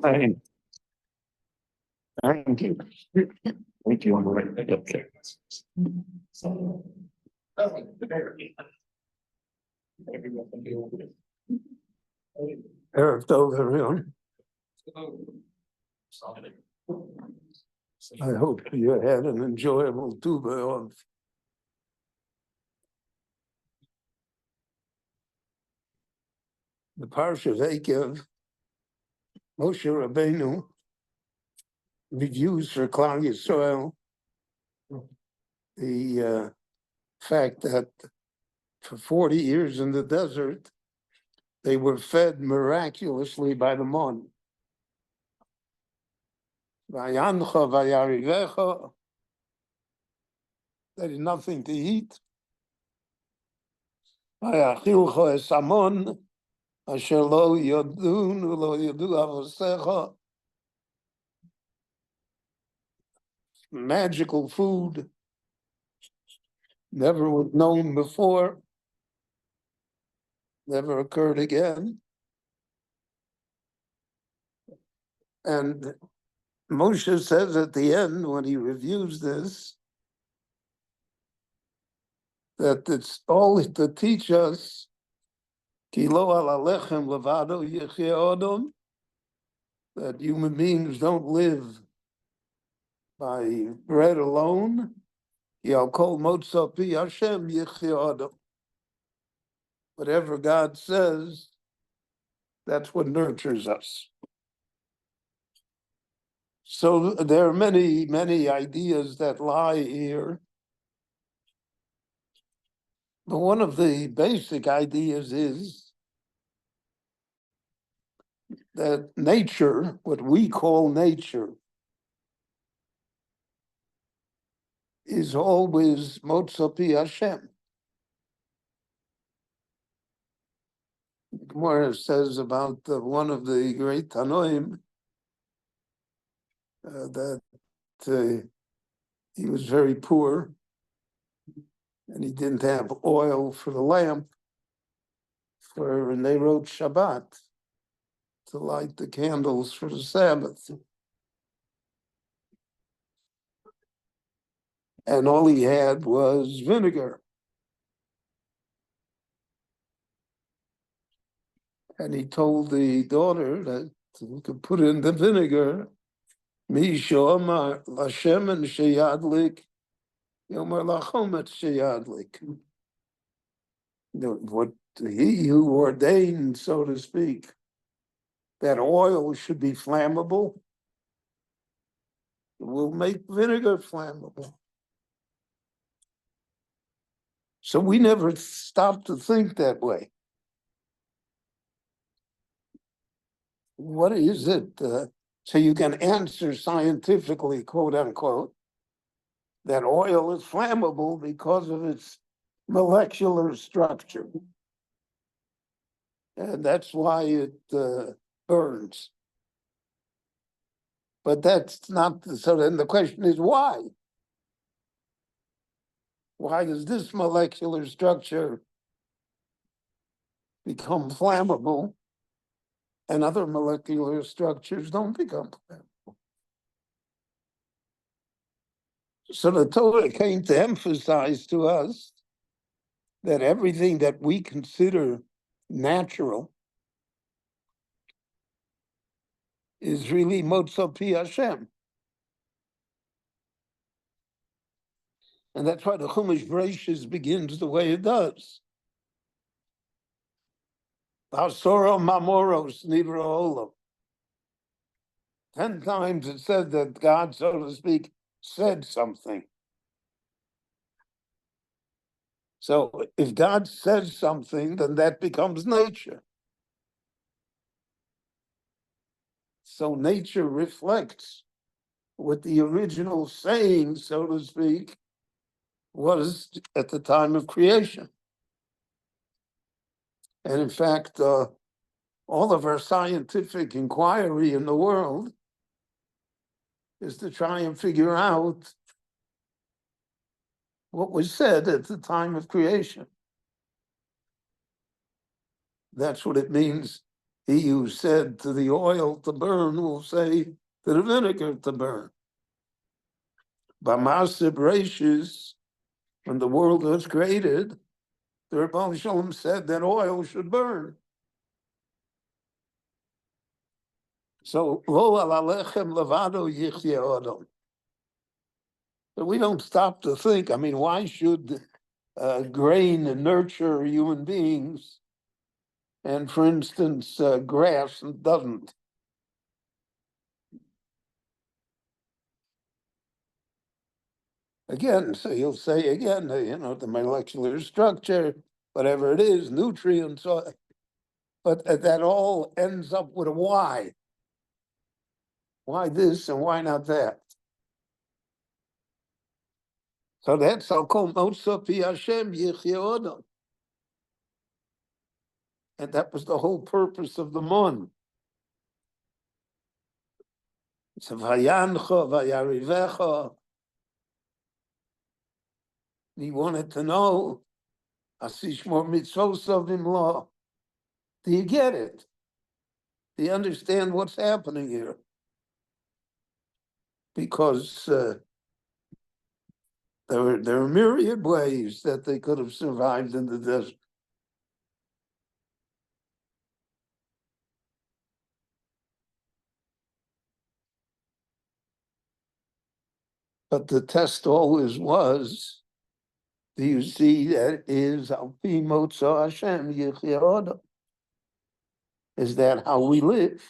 Thank thank you. Thank you. Okay. Erev Tov, everyone. I hope you had an enjoyable Tu B'Av. The Parsha of Eikev, Moshe Rabbeinu reviews for Klal Yisrael the fact that for 40 years in the desert, they were fed miraculously by the mon. Vayancha vayarivecha. There is nothing to eat. Vayachilcha esamon asher lo yodun ulo yodu avosecha. Magical food, never was known before, never occurred again. And Moshe says at the end, when he reviews this, that it's all to teach us Ki lo al alechem levado yechye odom, that human beings don't live by bread alone. Yal kol motza pi Hashem yechye odom. Whatever God says, that's what nurtures us. So there are many, many ideas that lie here. But one of the basic ideas is that nature, what we call nature, is always motza pi Hashem. Gemara says about one of the great Tanoim that he was very poor and he didn't have oil for the lamp, and they wrote Shabbat to light the candles for the Sabbath. And all he had was vinegar. And he told the daughter that we could put in the vinegar, Mi sho'amar l'Hashem sheyadlik, yomer lachomet sheyadlik. What he who ordained, so to speak, that oil should be flammable, will make vinegar flammable. So we never stopped to think that way. What is it? So you can answer scientifically, quote unquote, that oil is flammable because of its molecular structure. And that's why it burns. But that's not, so then the question is why? Why does this molecular structure become flammable and other molecular structures don't become flammable? So the Torah came to emphasize to us that everything that we consider natural is really motza pi Hashem. And that's why the Chumash Bereishis begins the way it does. Asoro mamoros nivra olam. 10 times it said that God, so to speak, said something. So if God says something, then that becomes nature. So nature reflects what the original saying, so to speak, was at the time of creation. And in fact, all of our scientific inquiry in the world is to try and figure out what was said at the time of creation. That's what it means He who said to the oil to burn will say to the vinegar to burn. B'maaseh Bereishis, when the world was created, the Rebbe Shalom said that oil should burn. So, lo al alechem levado yichye adam. But we don't stop to think. I mean, why should grain nurture human beings? And for instance, grass doesn't. Again, so you'll say again, the molecular structure, whatever it is, nutrients, but that all ends up with a why. Why this and why not that? So that's Al Kol Motza Pi Hashem Yichye Adam. And that was the whole purpose of the mon. So Vayancha, Vayarivecha. He wanted to know, Asishmor Mitzvosov Imla. Do you get it? Do you understand what's happening here? Because there were myriad ways that they could have survived in the desert. But the test always was, do you see that is Al Pi Motza Hashem Yichye Adam? Is that how we live?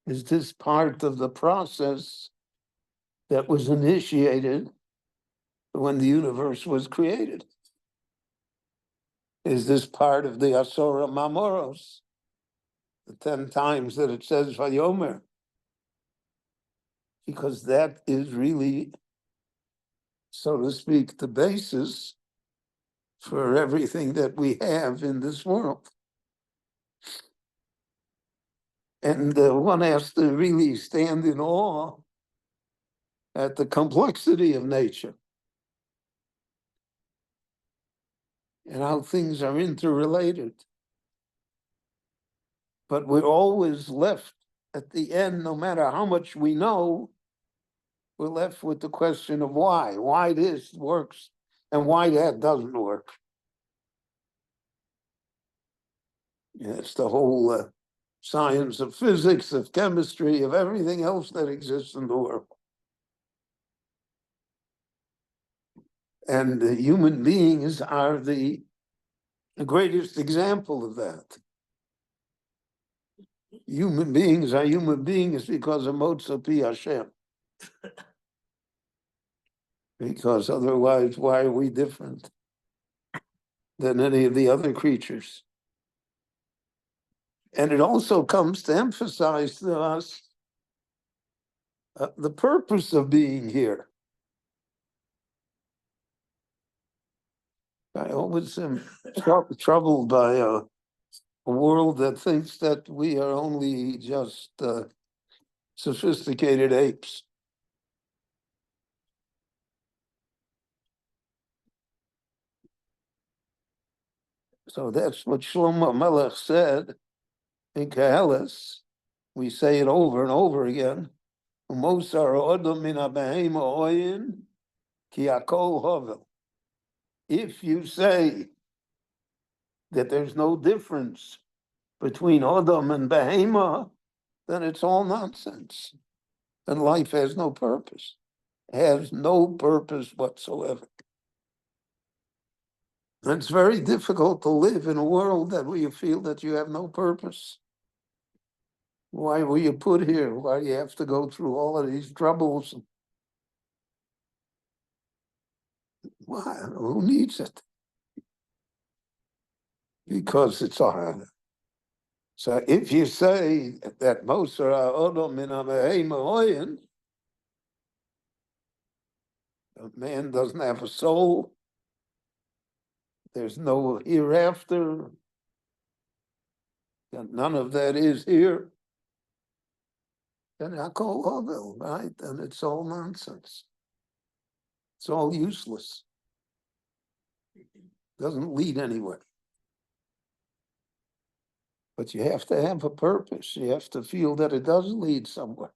Is this part of the process that was initiated when the universe was created? Is this part of the Asora Mamoros, the 10 times that it says Vayomer? Because that is really, so to speak, the basis for everything that we have in this world. And one has to really stand in awe at the complexity of nature and how things are interrelated. But we're always left at the end, no matter how much we know, we're left with the question of why this works and why that doesn't work. Yeah, it's the whole science of physics, of chemistry, of everything else that exists in the world. And the human beings are the greatest example of that. Human beings are human beings because of Motza Pi Hashem. Because otherwise, why are we different than any of the other creatures? And it also comes to emphasize to us the purpose of being here. I always am troubled by a world that thinks that we are only just sophisticated apes. So that's what Shlomo Melech said in Koheles. We say it over and over again. If you say that there's no difference between Adam and Behema, then it's all nonsense. And life has no purpose. It has no purpose whatsoever. And it's very difficult to live in a world where you feel that you have no purpose. Why were you put here? Why do you have to go through all of these troubles? Why? Who needs it? Because it's hard. So if you say that Mosar Odom min Amehem, a man doesn't have a soul, there's no hereafter, and none of that is here, then Hakol Havel, right? And it's all nonsense. It's all useless. Doesn't lead anywhere. But you have to have a purpose. You have to feel that it does lead somewhere.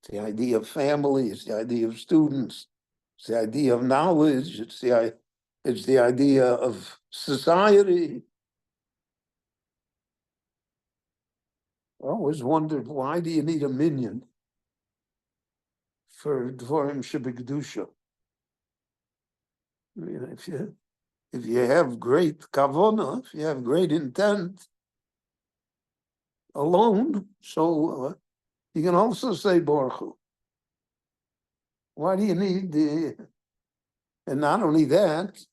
It's the idea of family, it's the idea of students, it's the idea of knowledge, it's the idea of society. I always wondered, why do you need a minion for Dvorim Shebekdusha? I mean, if you have great kavana, if you have great intent alone, so you can also say Baruch Hu. Why do you need the? And not only that,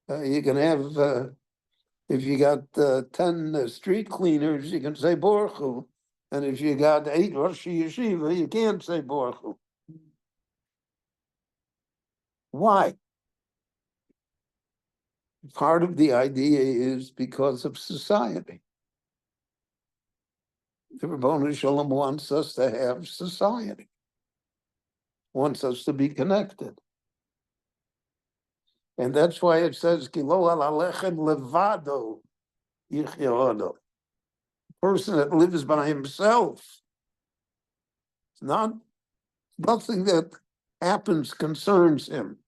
you can have. If you got 10 street cleaners, you can say Baruch Hu. And if you got 8 Rosh Yeshiva, you can't say Baruch Hu. Why? Part of the idea is because of society. The Ribono Shalom wants us to have society, wants us to be connected. And that's why it says, Kilo al alechem levado yichya odom. Person that lives by himself. It's nothing that happens concerns him.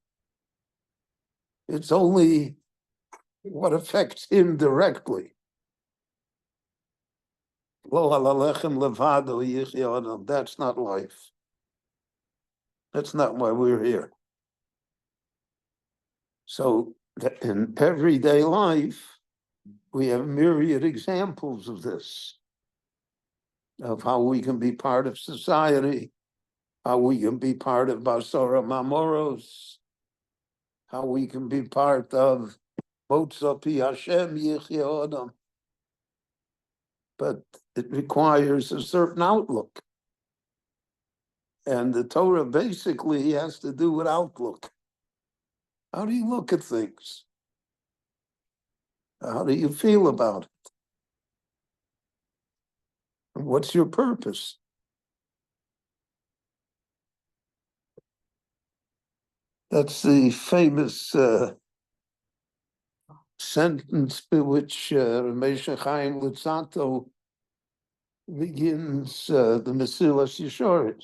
It's only what affects him directly. That's not life. That's not why we're here. So in everyday life, we have myriad examples of this, of how we can be part of society, how we can be part of Basara Mamoros, how we can be part of Motza Pi Hashem Yichya Odom. But it requires a certain outlook. And the Torah basically has to do with outlook. How do you look at things? How do you feel about it? And what's your purpose? That's the famous sentence by which Moshe Chaim Luzzatto begins the Mesilas Yesharim.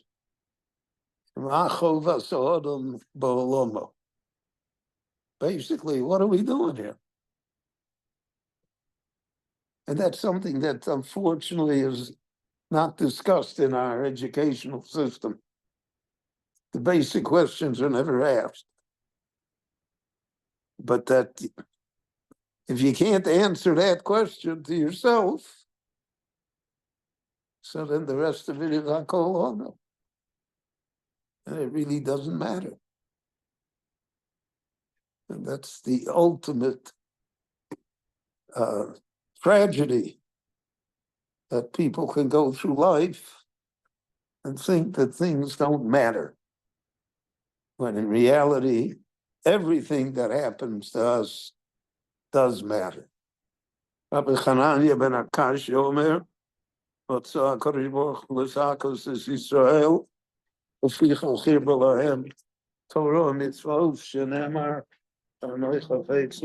Basically, what are we doing here? And that's something that unfortunately is not discussed in our educational system. The basic questions are never asked. But that if you can't answer that question to yourself, so then the rest of it is Hakol Ono. And it really doesn't matter. And that's the ultimate tragedy, that people can go through life and think that things don't matter, when in reality, everything that happens to us does matter. Rabbi Chananya ben Akash Omer, Otsa HaKadosh Baruch Hu l'Zakos es Yisrael, u'ficha chir b'lahem Torah mitzvot shenemar, Anoich hafetz